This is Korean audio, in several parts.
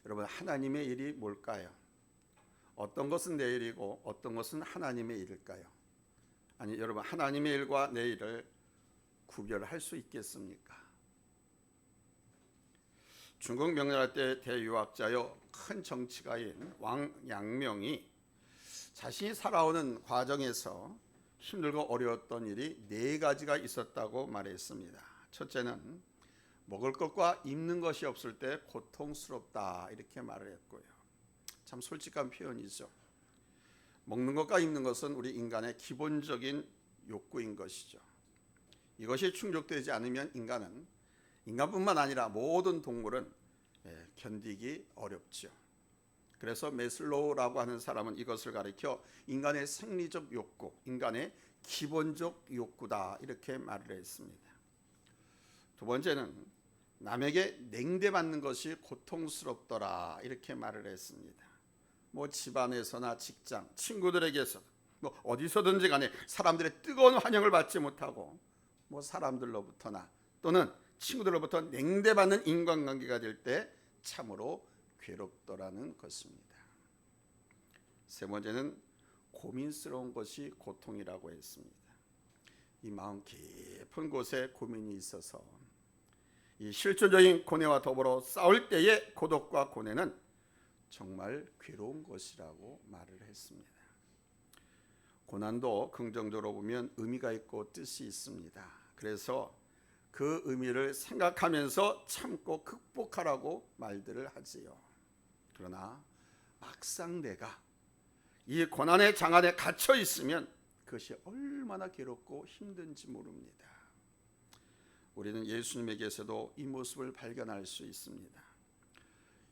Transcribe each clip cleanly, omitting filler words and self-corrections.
여러분, 하나님의 일이 뭘까요? 어떤 것은 내 일이고 어떤 것은 하나님의 일일까요? 아니, 여러분, 하나님의 일과 내 일을 구별할 수 있겠습니까? 중국 명나라 때 대유학자요 큰 정치가인 왕 양명이 자신이 살아오는 과정에서 힘들고 어려웠던 일이 4가지가 있었다고 말했습니다. 첫째는 먹을 것과 입는 것이 없을 때 고통스럽다, 이렇게 말을 했고요. 참 솔직한 표현이죠. 먹는 것과 입는 것은 우리 인간의 기본적인 욕구인 것이죠. 이것이 충족되지 않으면 인간뿐만 아니라 모든 동물은 견디기 어렵죠. 그래서 메슬로우라고 하는 사람은 이것을 가리켜 인간의 생리적 욕구, 인간의 기본적 욕구다, 이렇게 말을 했습니다. 두 번째는 남에게 냉대받는 것이 고통스럽더라, 이렇게 말을 했습니다. 집안에서나 직장, 친구들에게서 어디서든지 간에 사람들의 뜨거운 환영을 받지 못하고 사람들로부터나 또는 친구들로부터 냉대받는 인간관계가 될 때 참으로 괴롭더라는 것입니다. 세 번째는 고민스러운 것이 고통이라고 했습니다. 이 마음 깊은 곳에 고민이 있어서 이 실존적인 고뇌와 더불어 싸울 때의 고독과 고뇌는 정말 괴로운 것이라고 말을 했습니다. 고난도 긍정적으로 보면 의미가 있고 뜻이 있습니다. 그래서 그 의미를 생각하면서 참고 극복하라고 말들을 하지요. 그러나 막상 내가 이 고난의 장안에 갇혀 있으면 그것이 얼마나 괴롭고 힘든지 모릅니다. 우리는 예수님에게서도 이 모습을 발견할 수 있습니다.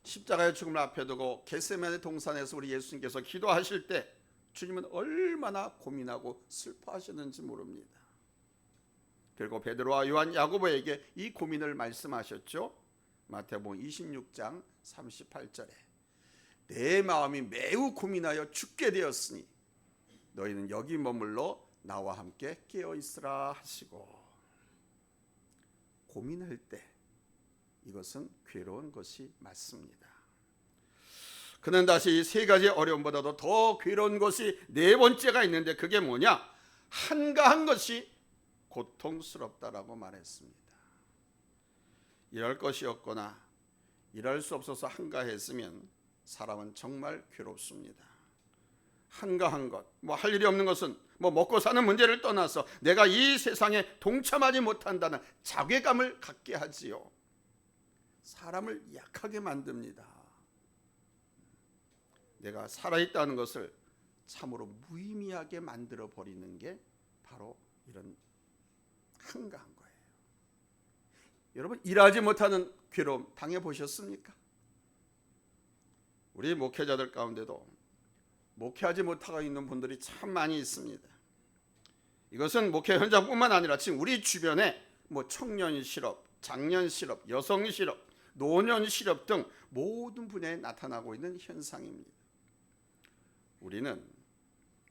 십자가의 죽음을 앞에 두고 겟세마네 동산에서 우리 예수님께서 기도하실 때 주님은 얼마나 고민하고 슬퍼하셨는지 모릅니다. 그리고 베드로와 요한, 야고보에게 이 고민을 말씀하셨죠. 마태복음 26장 38절에 내 마음이 매우 고민하여 죽게 되었으니 너희는 여기 머물러 나와 함께 깨어 있으라 하시고, 고민할 때 이것은 괴로운 것이 맞습니다. 그는 다시 이 3가지 어려움보다도 더 괴로운 것이 4번째가 있는데 그게 뭐냐? 한가한 것이 고통스럽다라고 말했습니다. 일할 것이 없거나 일할 수 없어서 한가했으면 사람은 정말 괴롭습니다. 한가한 것, 할 일이 없는 것은 먹고 사는 문제를 떠나서 내가 이 세상에 동참하지 못한다는 자괴감을 갖게 하지요. 사람을 약하게 만듭니다. 내가 살아있다는 것을 참으로 무의미하게 만들어 버리는 게 바로 이런 한가한 거예요. 여러분, 일하지 못하는 괴로움 당해보셨습니까? 우리 목회자들 가운데도 목회하지 못하고 있는 분들이 참 많이 있습니다. 이것은 목회 현장뿐만 아니라 지금 우리 주변에 청년 실업, 장년 실업, 여성 실업, 노년 실업 등 모든 분야에 나타나고 있는 현상입니다. 우리는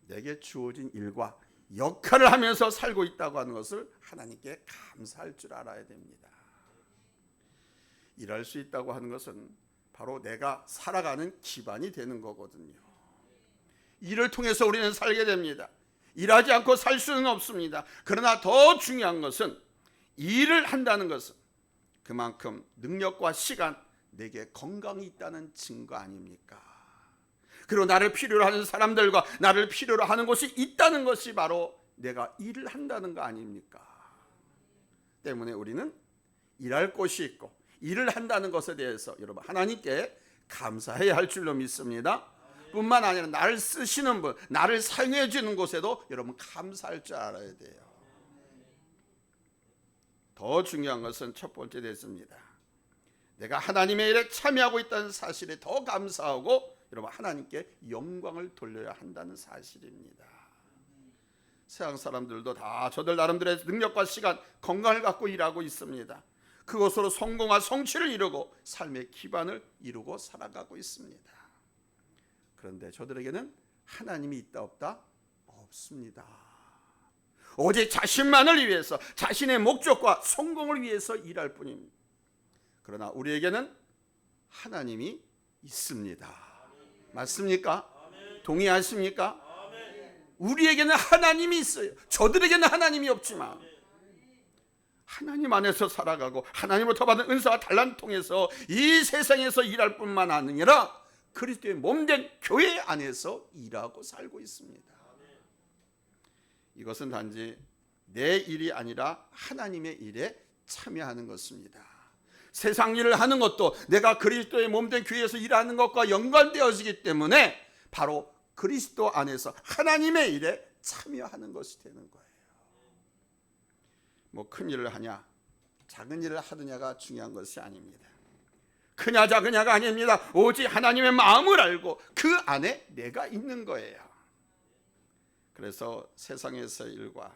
내게 주어진 일과 역할을 하면서 살고 있다고 하는 것을 하나님께 감사할 줄 알아야 됩니다. 일할 수 있다고 하는 것은 바로 내가 살아가는 기반이 되는 거거든요. 일을 통해서 우리는 살게 됩니다. 일하지 않고 살 수는 없습니다. 그러나 더 중요한 것은 일을 한다는 것은 그만큼 능력과 시간, 내게 건강이 있다는 증거 아닙니까? 그리고 나를 필요로 하는 사람들과 나를 필요로 하는 곳이 있다는 것이 바로 내가 일을 한다는 거 아닙니까? 때문에 우리는 일할 곳이 있고 일을 한다는 것에 대해서 여러분 하나님께 감사해야 할 줄로 믿습니다. 뿐만 아니라 나를 쓰시는 분, 나를 사용해 주는 곳에도 여러분 감사할 줄 알아야 돼요. 더 중요한 것은 첫 번째 됐습니다. 내가 하나님의 일에 참여하고 있다는 사실에 더 감사하고 여러분 하나님께 영광을 돌려야 한다는 사실입니다. 세상 사람들도 다 저들 나름대로의 능력과 시간, 건강을 갖고 일하고 있습니다. 그것으로 성공과 성취를 이루고 삶의 기반을 이루고 살아가고 있습니다. 그런데 저들에게는 하나님이 있다 없다? 없습니다. 오직 자신만을 위해서, 자신의 목적과 성공을 위해서 일할 뿐입니다. 그러나 우리에게는 하나님이 있습니다. 맞습니까? 동의하십니까? 우리에게는 하나님이 있어요. 저들에게는 하나님이 없지만 하나님 안에서 살아가고 하나님으로부터 받은 은사와 달란트 통해서 이 세상에서 일할 뿐만 아니라 그리스도의 몸된 교회 안에서 일하고 살고 있습니다. 이것은 단지 내 일이 아니라 하나님의 일에 참여하는 것입니다. 세상 일을 하는 것도 내가 그리스도의 몸된 교회에서 일하는 것과 연관되어지기 때문에 바로 그리스도 안에서 하나님의 일에 참여하는 것이 되는 거예요. 뭐 큰 일을 하냐 작은 일을 하느냐가 중요한 것이 아닙니다. 크냐 작으냐가 아닙니다. 오직 하나님의 마음을 알고 그 안에 내가 있는 거예요. 그래서 세상에서의 일과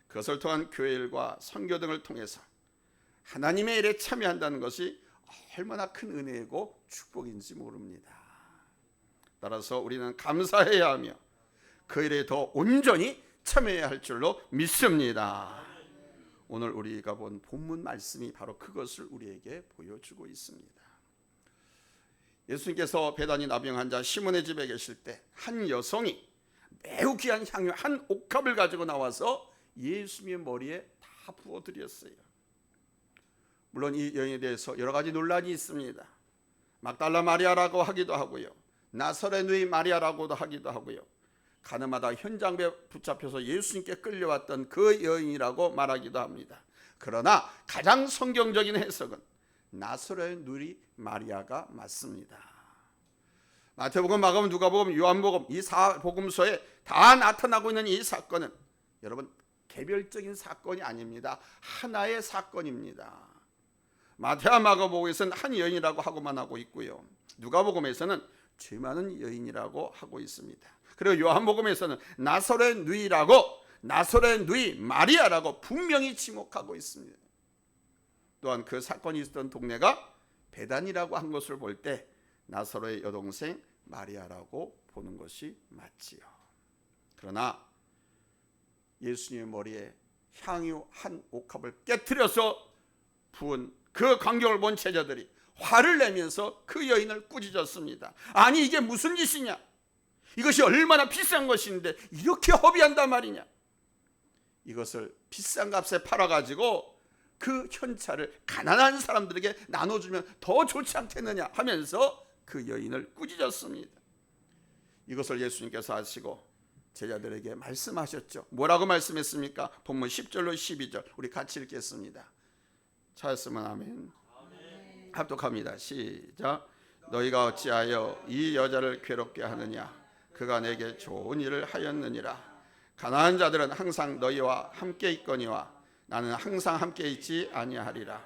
그것을 통한 교회 일과 선교 등을 통해서 하나님의 일에 참여한다는 것이 얼마나 큰 은혜이고 축복인지 모릅니다. 따라서 우리는 감사해야 하며 그 일에 더 온전히 참여해야 할 줄로 믿습니다. 오늘 우리가 본 본문 말씀이 바로 그것을 우리에게 보여주고 있습니다. 예수님께서 베다니 나병 환자 시몬의 집에 계실 때 한 여성이 매우 귀한 향유 한 옥합을 가지고 나와서 예수님의 머리에 다 부어드렸어요. 물론 이 여인에 대해서 여러 가지 논란이 있습니다. 막달라 마리아라고 하기도 하고요, 나사렛 누이 마리아라고도 하기도 하고요, 가늠하다 현장에 붙잡혀서 예수님께 끌려왔던 그 여인이라고 말하기도 합니다. 그러나 가장 성경적인 해석은 나사렛 누이 마리아가 맞습니다. 마태복음, 마가복음, 누가복음, 요한복음 이 사복음서에 다 나타나고 있는 이 사건은 여러분 개별적인 사건이 아닙니다. 하나의 사건입니다. 마태와 마가복음에서는 한 여인이라고 하고만 하고 있고요, 누가복음에서는 죄 많은 여인이라고 하고 있습니다. 그리고 요한복음에서는 나사렛 누이 마리아라고 분명히 지목하고 있습니다. 또한 그 사건이 있었던 동네가 베단이라고 한 것을 볼 때 나사로의 여동생 마리아라고 보는 것이 맞지요. 그러나 예수님의 머리에 향유 한 옥합을 깨트려서 부은 그 광경을 본 제자들이 화를 내면서 그 여인을 꾸짖었습니다. 아니 이게 무슨 짓이냐, 이것이 얼마나 비싼 것인데 이렇게 허비한단 말이냐, 이것을 비싼 값에 팔아가지고 그 현찰을 가난한 사람들에게 나눠주면 더 좋지 않겠느냐 하면서 그 여인을 꾸짖었습니다. 이것을 예수님께서 아시고 제자들에게 말씀하셨죠. 뭐라고 말씀했습니까? 본문 10절로 12절 우리 같이 읽겠습니다. 찾았으면 아멘. 합독합니다. 시작. 너희가 어찌하여 이 여자를 괴롭게 하느냐, 그가 내게 좋은 일을 하였느니라. 가난한 자들은 항상 너희와 함께 있거니와 나는 항상 함께 있지 아니하리라.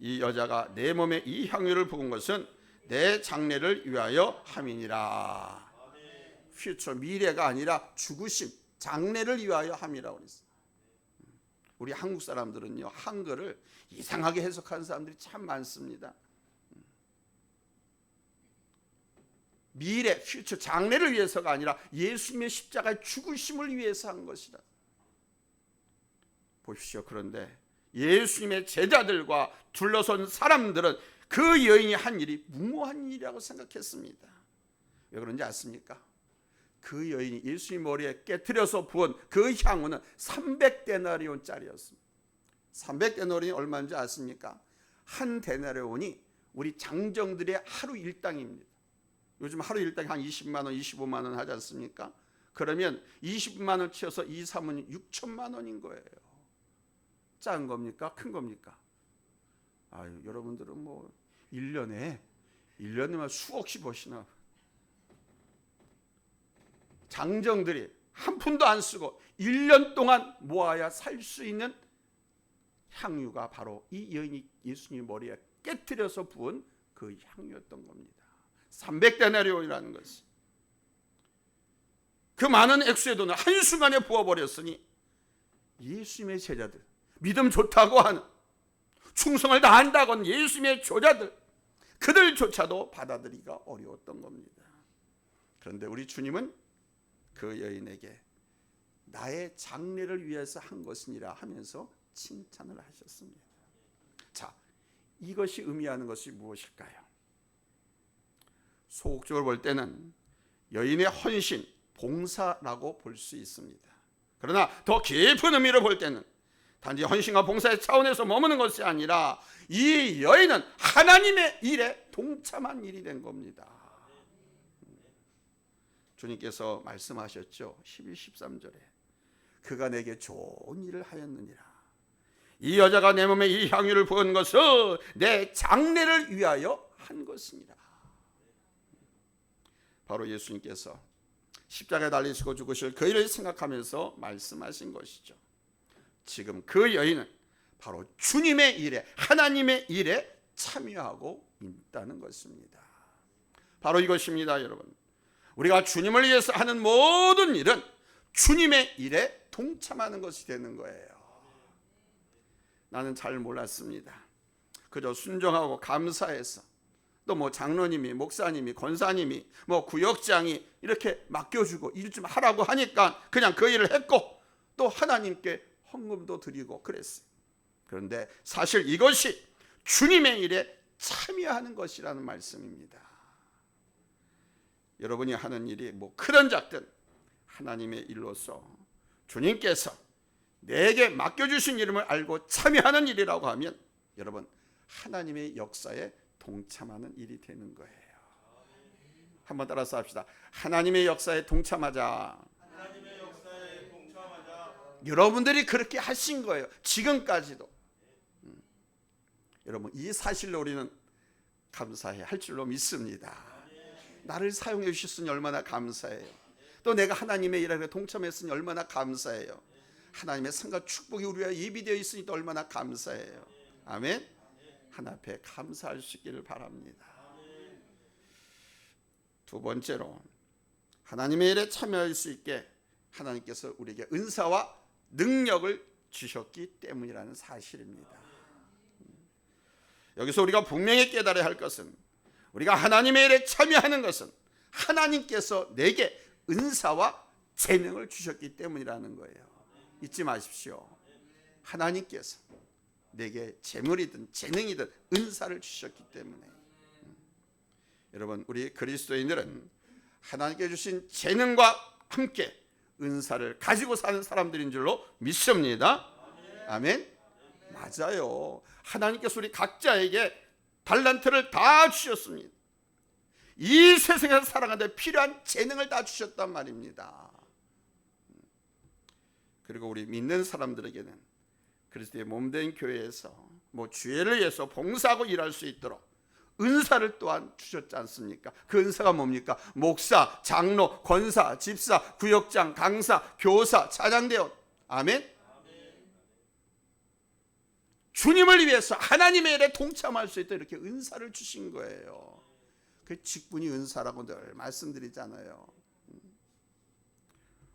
이 여자가 내 몸에 이 향유를 부은 것은 내 장례를 위하여 함이니라. 퓨처 미래가 아니라 죽으심, 장례를 위하여 함이라고 그랬어요. 우리 한국 사람들은요 한글을 이상하게 해석하는 사람들이 참 많습니다. 미래, 퓨처, 장래를 위해서가 아니라 예수님의 십자가의 죽으심을 위해서 한 것이다. 보십시오. 그런데 예수님의 제자들과 둘러선 사람들은 그 여인이 한 일이 무모한 일이라고 생각했습니다. 왜 그런지 아십니까? 그 여인이 예수님 머리에 깨트려서 부은 그 향유는 300데나리온짜리였습니다. 300데나리온이 얼마인지 아십니까? 한 데나리온이 우리 장정들의 하루 일당입니다. 요즘 하루 일당이 한 20만 원, 25만 원 하지 않습니까? 그러면 20만 원 치어서 2, 3은 6천만 원인 거예요. 작은 겁니까? 큰 겁니까? 아유, 여러분들은 뭐 1년에만 수억씩 버시나. 장정들이 한 푼도 안 쓰고 1년 동안 모아야 살 수 있는 향유가 바로 이 여인이 예수님 머리에 깨트려서 부은 그 향유였던 겁니다. 300데나리온이라는 것이. 그 많은 액수의 돈을 한순간에 부어버렸으니 예수님의 제자들, 믿음 좋다고 하는, 충성을 다한다고 하는 예수님의 조자들, 그들조차도 받아들이기가 어려웠던 겁니다. 그런데 우리 주님은 그 여인에게 나의 장례를 위해서 한 것이니라 하면서 칭찬을 하셨습니다. 자, 이것이 의미하는 것이 무엇일까요? 소극적으로 볼 때는 여인의 헌신, 봉사라고 볼 수 있습니다. 그러나 더 깊은 의미로 볼 때는 단지 헌신과 봉사의 차원에서 머무는 것이 아니라 이 여인은 하나님의 일에 동참한 일이 된 겁니다. 주님께서 말씀하셨죠. 12, 13절에 그가 내게 좋은 일을 하였느니라. 이 여자가 내 몸에 이 향유를 부은 것은 내 장례를 위하여 한 것이니라. 바로 예수님께서 십자가에 달리시고 죽으실 그 일을 생각하면서 말씀하신 것이죠. 지금 그 여인은 바로 주님의 일에, 하나님의 일에 참여하고 있다는 것입니다. 바로 이것입니다, 여러분. 우리가 주님을 위해서 하는 모든 일은 주님의 일에 동참하는 것이 되는 거예요. 나는 잘 몰랐습니다. 그저 순종하고 감사해서 또 뭐 장로님이, 목사님이, 권사님이, 뭐 구역장이 이렇게 맡겨주고 일 좀 하라고 하니까 그냥 그 일을 했고 또 하나님께 헌금도 드리고 그랬어요. 그런데 사실 이것이 주님의 일에 참여하는 것이라는 말씀입니다. 여러분이 하는 일이 뭐 크든 작든 하나님의 일로서 주님께서 내게 맡겨주신 이름을 알고 참여하는 일이라고 하면 여러분 하나님의 역사에 동참하는 일이 되는 거예요. 한번 따라서 합시다. 하나님의 역사에 동참하자. 하나님의 역사에 동참하자. 여러분들이 그렇게 하신 거예요. 지금까지도. 여러분 이 사실로 우리는 감사해야 할 줄로 믿습니다. 나를 사용해 주셨으니 얼마나 감사해요. 또 내가 하나님의 일에 동참했으니 얼마나 감사해요. 하나님의 상과 축복이 우리와 예비되어 있으니 또 얼마나 감사해요. 아멘. 하나님 앞에 감사할 수 있기를 바랍니다. 두 번째로 하나님의 일에 참여할 수 있게 하나님께서 우리에게 은사와 능력을 주셨기 때문이라는 사실입니다. 여기서 우리가 분명히 깨달아야 할 것은 우리가 하나님의 일에 참여하는 것은 하나님께서 내게 은사와 재능을 주셨기 때문이라는 거예요. 잊지 마십시오. 하나님께서 내게 재물이든 재능이든 은사를 주셨기 때문에 여러분 우리 그리스도인들은 하나님께 주신 재능과 함께 은사를 가지고 사는 사람들인 줄로 믿습니다. 아멘. 맞아요. 하나님께서 우리 각자에게 달란트를 다 주셨습니다. 이 세상에서 살아가는 데 필요한 재능을 다 주셨단 말입니다. 그리고 우리 믿는 사람들에게는 그리스도의 몸된 교회에서 뭐 주의를 위해서 봉사하고 일할 수 있도록 은사를 또한 주셨지 않습니까? 그 은사가 뭡니까? 목사, 장로, 권사, 집사, 구역장, 강사, 교사, 차장대원. 아멘. 주님을 위해서 하나님의 일에 동참할 수 있도록 이렇게 은사를 주신 거예요. 그 직분이 은사라고 늘 말씀드리잖아요.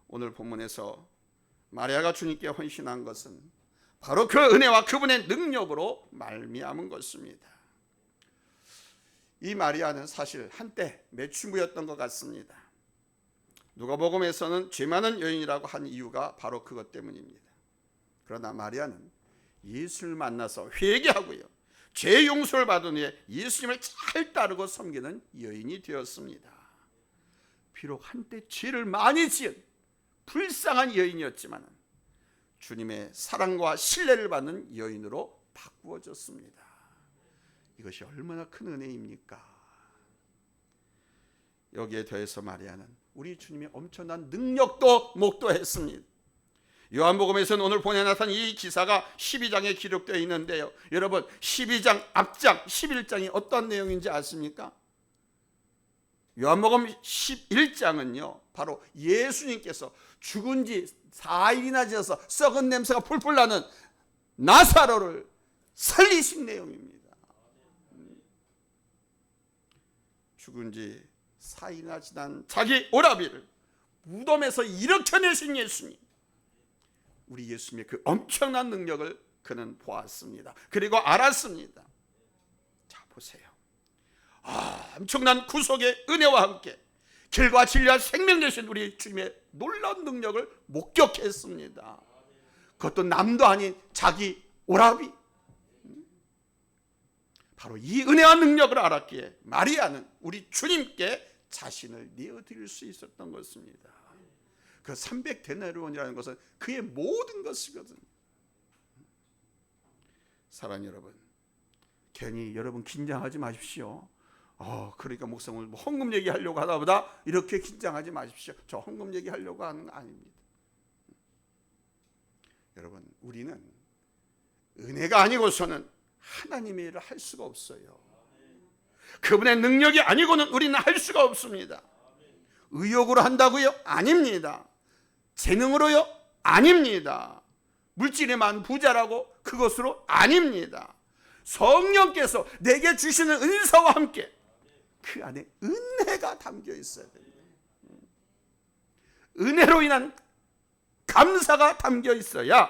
오늘 본문에서 마리아가 주님께 헌신한 것은 바로 그 은혜와 그분의 능력으로 말미암은 것입니다. 이 마리아는 사실 한때 매춘부였던 것 같습니다. 누가복음에서는 죄 많은 여인이라고 한 이유가 바로 그것 때문입니다. 그러나 마리아는 예수를 만나서 회개하고요, 죄 용서를 받은 후에 예수님을 잘 따르고 섬기는 여인이 되었습니다. 비록 한때 죄를 많이 지은 불쌍한 여인이었지만 주님의 사랑과 신뢰를 받는 여인으로 바꾸어졌습니다. 이것이 얼마나 큰 은혜입니까? 여기에 더해서 마리아는 우리 주님의 엄청난 능력도 목도했습니다. 요한복음에서는 오늘 본에 나타난 이 기사가 12장에 기록되어 있는데요, 여러분 12장 앞장 11장이 어떤 내용인지 아십니까? 요한복음 11장은요 바로 예수님께서 죽은 지 4일이나 지나서 썩은 냄새가 풀풀 나는 나사로를 살리신 내용입니다. 죽은 지 4일이나 지난 자기 오라비를 무덤에서 일으켜내신 예수님, 우리 예수님의 그 엄청난 능력을 그는 보았습니다. 그리고 알았습니다. 자 보세요. 엄청난 구속의 은혜와 함께 길과 진리와 생명 되신 우리 주님의 놀라운 능력을 목격했습니다. 그것도 남도 아닌 자기 오라비. 바로 이 은혜와 능력을 알았기에 마리아는 우리 주님께 자신을 내어드릴 수 있었던 것입니다. 그 300데나리온이라는 것은 그의 모든 것이거든요. 사랑하는 여러분, 괜히 여러분 긴장하지 마십시오. 그러니까 목사님 뭐 헌금 얘기하려고 하다 보다 이렇게 긴장하지 마십시오. 저 헌금 얘기하려고 하는 거 아닙니다. 여러분, 우리는 은혜가 아니고서는 하나님의 일을 할 수가 없어요. 그분의 능력이 아니고는 우리는 할 수가 없습니다. 의욕으로 한다고요? 아닙니다. 재능으로요? 아닙니다. 물질에만 부자라고 그것으로 아닙니다. 성령께서 내게 주시는 은사와 함께 그 안에 은혜가 담겨 있어야 됩니다. 은혜로 인한 감사가 담겨 있어야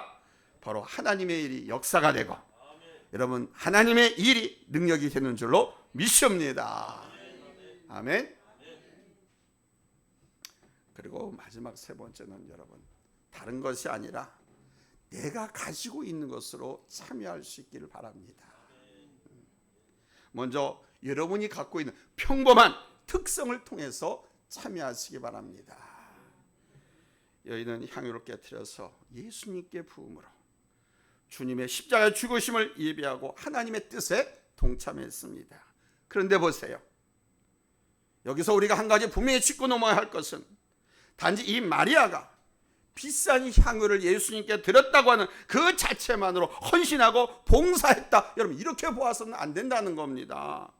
바로 하나님의 일이 역사가 되고 여러분 하나님의 일이 능력이 되는 줄로 믿습니다. 아멘. 그리고 마지막 세 번째는 여러분 다른 것이 아니라 내가 가지고 있는 것으로 참여할 수 있기를 바랍니다. 먼저 여러분이 갖고 있는 평범한 특성을 통해서 참여하시기 바랍니다. 여인은 향유를 깨트려서 예수님께 부음으로 주님의 십자가 죽으심을 예비하고 하나님의 뜻에 동참했습니다. 그런데 보세요. 여기서 우리가 한 가지 분명히 짚고 넘어야 할 것은 단지 이 마리아가 비싼 향유를 예수님께 드렸다고 하는 그 자체만으로 헌신하고 봉사했다. 여러분 이렇게 보아서는 안 된다는 겁니다.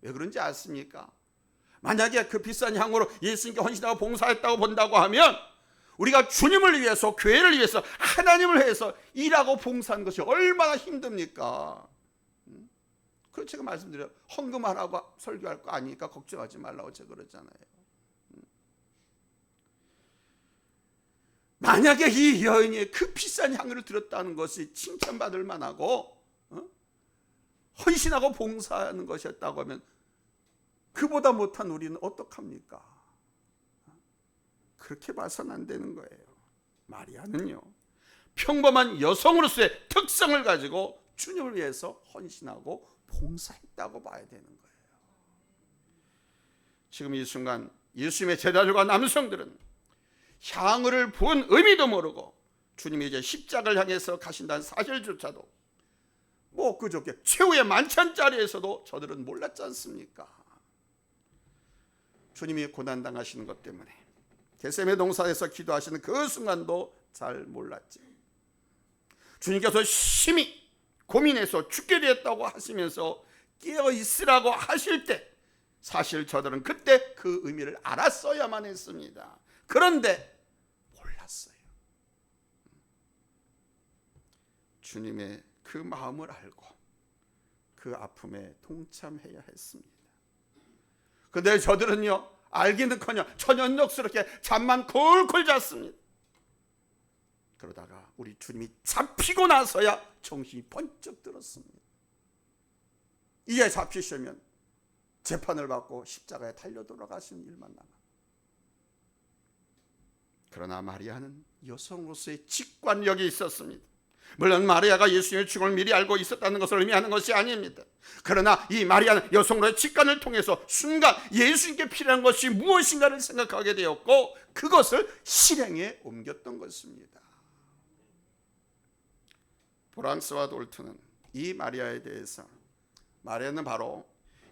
왜 그런지 아십니까? 만약에 그 비싼 향유로 예수님께 헌신하고 봉사했다고 본다고 하면 우리가 주님을 위해서 교회를 위해서 하나님을 위해서 일하고 봉사하는 것이 얼마나 힘듭니까? 그래서 제가 말씀드려요. 헌금하라고 설교할 거 아니니까 걱정하지 말라고 제가 그러잖아요. 만약에 이 여인이 그 비싼 향유를 드렸다는 것이 칭찬받을 만하고 헌신하고 봉사하는 것이었다고 하면 그보다 못한 우리는 어떡합니까? 그렇게 봐서는 안 되는 거예요. 마리아는요 평범한 여성으로서의 특성을 가지고 주님을 위해서 헌신하고 봉사했다고 봐야 되는 거예요. 지금 이 순간 예수님의 제자들과 남성들은 향유를 부은 의미도 모르고 주님이 이제 십자가를 향해서 가신다는 사실조차도 뭐 그저께 최후의 만찬자리에서도 저들은 몰랐지 않습니까? 주님이 고난당하시는 것 때문에 겟세마네 동산에서 기도하시는 그 순간도 잘 몰랐지. 주님께서 심히 고민해서 죽게 되었다고 하시면서 깨어 있으라고 하실 때 사실 저들은 그때 그 의미를 알았어야만 했습니다. 그런데 몰랐어요. 주님의 그 마음을 알고 그 아픔에 동참해야 했습니다. 그런데 저들은요 알기는커녕 천연덕스럽게 잠만 콜콜 잤습니다. 그러다가 우리 주님이 잡히고 나서야 정신이 번쩍 들었습니다. 이에 잡히시면 재판을 받고 십자가에 달려 돌아가시는 일만 남아. 그러나 마리아는 여성으로서의 직관력이 있었습니다. 물론 마리아가 예수님의 죽음을 미리 알고 있었다는 것을 의미하는 것이 아닙니다. 그러나 이 마리아는 여성으로의 직관을 통해서 순간 예수님께 필요한 것이 무엇인가를 생각하게 되었고 그것을 실행에 옮겼던 것입니다. 프랑스와 돌트는 이 마리아에 대해서 마리아는 바로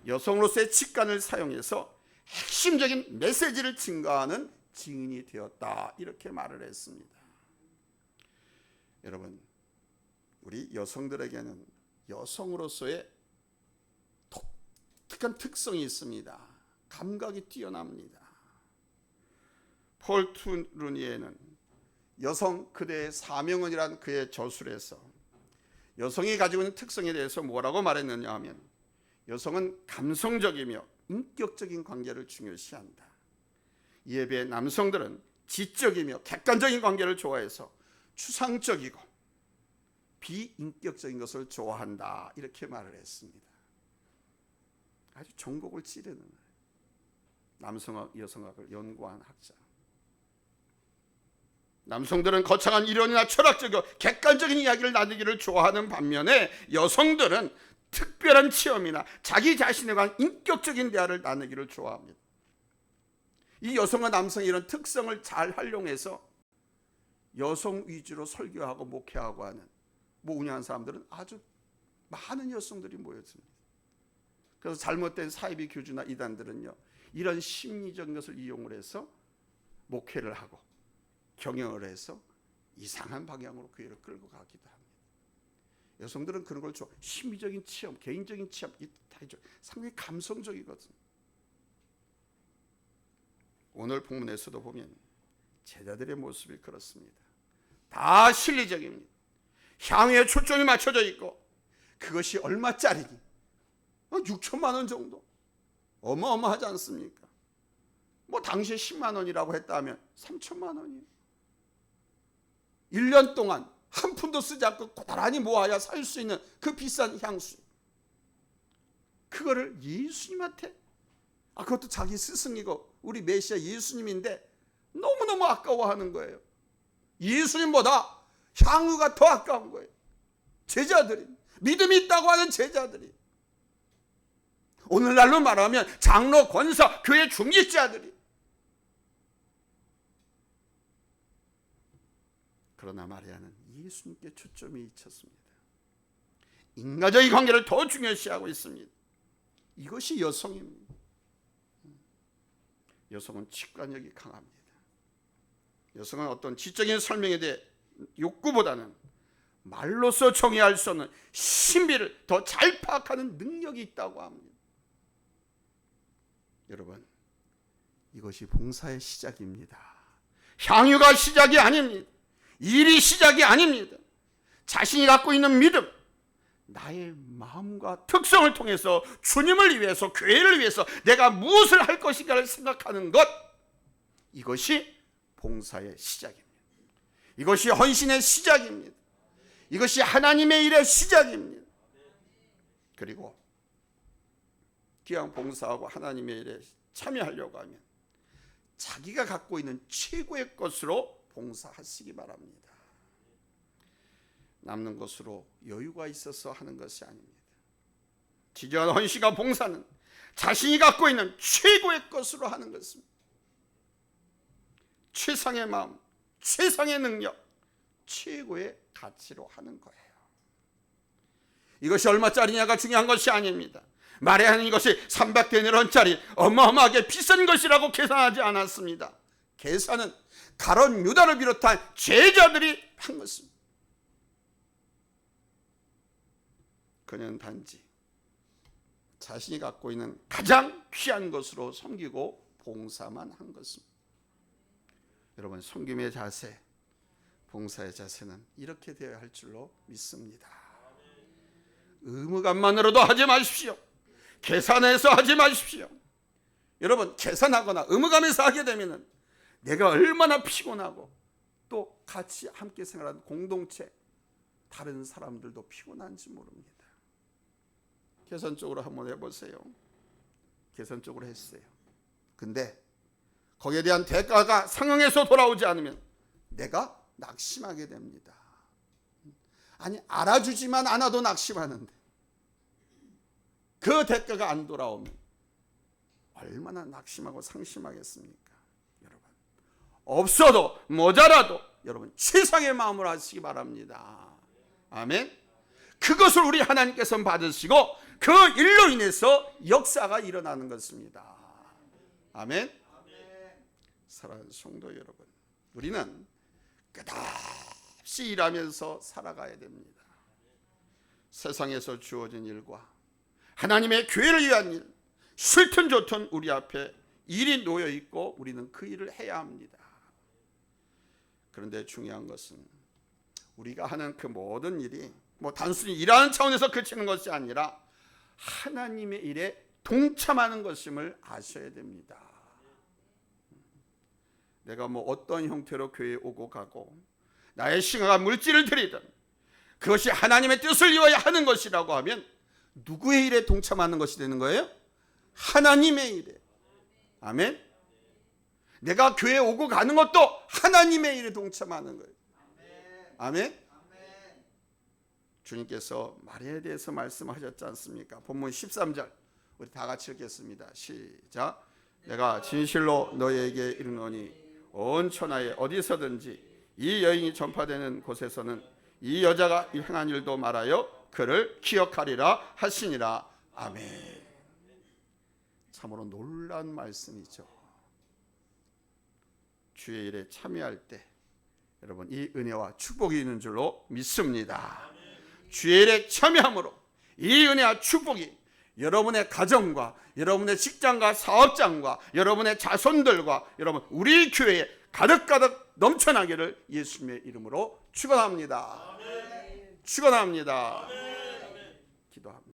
여성으로서의 직관을 사용해서 핵심적인 메시지를 증거하는 증인이 되었다 이렇게 말을 했습니다. 여러분 우리 여성들에게는 여성으로서의 독특한 특성이 있습니다. 감각이 뛰어납니다. 폴 투르니에는 여성 그대의 사명은이라는 그의 저술에서 여성이 가지고 있는 특성에 대해서 뭐라고 말했느냐 하면 여성은 감성적이며 인격적인 관계를 중요시한다. 이에 비해 남성들은 지적이며 객관적인 관계를 좋아해서 추상적이고 비인격적인 것을 좋아한다 이렇게 말을 했습니다. 아주 전곡을 찌르는 남성학, 여성학을 연구한 학자. 남성들은 거창한 이론이나 철학적이고 객관적인 이야기를 나누기를 좋아하는 반면에 여성들은 특별한 체험이나 자기 자신에 관한 인격적인 대화를 나누기를 좋아합니다. 이 여성과 남성의 이런 특성을 잘 활용해서 여성 위주로 설교하고 목회하고 하는 운영하는 사람들은 아주 많은 여성들이 모였습니다. 그래서 잘못된 사이비 교주나 이단들은요, 이런 심리적인 것을 이용을 해서 목회를 하고 경영을 해서 이상한 방향으로 교회를 끌고 가기도 합니다. 여성들은 그런 걸 좋아. 심리적인 체험, 개인적인 체험, 다 상당히 감성적이거든요. 오늘 본문에서도 보면 제자들의 모습이 그렇습니다. 다 실리적입니다. 향후에 초점이 맞춰져 있고, 그것이 얼마짜리니? 6천만 원 정도. 어마어마하지 않습니까? 당시에 10만 원이라고 했다면 3천만 원이에요. 1년 동안 한 푼도 쓰지 않고 고스란히 모아야 살 수 있는 그 비싼 향수. 그거를 예수님한테, 그것도 자기 스승이고 우리 메시아 예수님인데 너무너무 아까워하는 거예요. 예수님보다 향유가 더 아까운 거예요. 제자들이, 믿음이 있다고 하는 제자들이, 오늘날로 말하면 장로, 권사, 교회 중직자들이. 그러나 마리아는 예수님께 초점이 있었습니다. 인간적인 관계를 더 중요시하고 있습니다. 이것이 여성입니다. 여성은 직관력이 강합니다. 여성은 어떤 지적인 설명에 대해 욕구보다는 말로서 정의할 수 없는 신비를 더 잘 파악하는 능력이 있다고 합니다. 여러분, 이것이 봉사의 시작입니다. 향유가 시작이 아닙니다. 일이 시작이 아닙니다. 자신이 갖고 있는 믿음, 나의 마음과 특성을 통해서 주님을 위해서, 교회를 위해서 내가 무엇을 할 것인가를 생각하는 것, 이것이 봉사의 시작입니다. 이것이 헌신의 시작입니다. 이것이 하나님의 일의 시작입니다. 그리고 기왕 봉사하고 하나님의 일에 참여하려고 하면 자기가 갖고 있는 최고의 것으로 봉사하시기 바랍니다. 남는 것으로 여유가 있어서 하는 것이 아닙니다. 진정한 헌신과 봉사는 자신이 갖고 있는 최고의 것으로 하는 것입니다. 최상의 마음, 최상의 능력, 최고의 가치로 하는 거예요. 이것이 얼마짜리냐가 중요한 것이 아닙니다. 말해야 하는 이것이 300데나리온짜리 어마어마하게 비싼 것이라고 계산하지 않았습니다. 계산은 가룟 유다를 비롯한 제자들이 한 것입니다. 그는 단지 자신이 갖고 있는 가장 귀한 것으로 섬기고 봉사만 한 것입니다. 여러분, 섬김의 자세, 봉사의 자세는 이렇게 되어야 할 줄로 믿습니다. 의무감만으로도 하지 마십시오. 계산해서 하지 마십시오. 여러분, 계산하거나 의무감에서 하게 되면 내가 얼마나 피곤하고 또 같이 함께 생활하는 공동체, 다른 사람들도 피곤한지 모릅니다. 계산적으로 한번 해보세요. 계산적으로 했어요. 근데 거기에 대한 대가가 상응해서 돌아오지 않으면 내가 낙심하게 됩니다. 아니, 알아주지만 않아도 낙심하는데 그 대가가 안 돌아오면 얼마나 낙심하고 상심하겠습니까? 여러분, 없어도 모자라도 여러분 최상의 마음으로 하시기 바랍니다. 아멘. 그것을 우리 하나님께서 받으시고 그 일로 인해서 역사가 일어나는 것입니다. 아멘. 사랑하는 성도 여러분, 우리는 끝없이 일하면서 살아가야 됩니다. 세상에서 주어진 일과 하나님의 교회를 위한 일, 싫든 좋든 우리 앞에 일이 놓여 있고 우리는 그 일을 해야 합니다. 그런데 중요한 것은 우리가 하는 그 모든 일이 단순히 일하는 차원에서 그치는 것이 아니라 하나님의 일에 동참하는 것임을 아셔야 됩니다. 내가 어떤 형태로 교회에 오고 가고 나의 시간과 물질을 들이든 그것이 하나님의 뜻을 이루어야 하는 것이라고 하면 누구의 일에 동참하는 것이 되는 거예요? 하나님의 일에. 아멘. 내가 교회에 오고 가는 것도 하나님의 일에 동참하는 거예요. 아멘. 주님께서 말에 대해서 말씀하셨지 않습니까? 본문 13절 우리 다 같이 읽겠습니다. 시작. 내가 진실로 너희에게 이르노니 온 천하에 어디서든지 이 여인이 전파되는 곳에서는 이 여자가 행한 일도 말하여 그를 기억하리라 하시니라. 아멘. 참으로 놀라운 말씀이죠. 주의 일에 참여할 때 여러분 이 은혜와 축복이 있는 줄로 믿습니다. 주의 일에 참여함으로 이 은혜와 축복이 여러분의 가정과 여러분의 직장과 사업장과 여러분의 자손들과 여러분 우리 교회에 가득가득 넘쳐나기를 예수님의 이름으로 축원합니다. 축원합니다.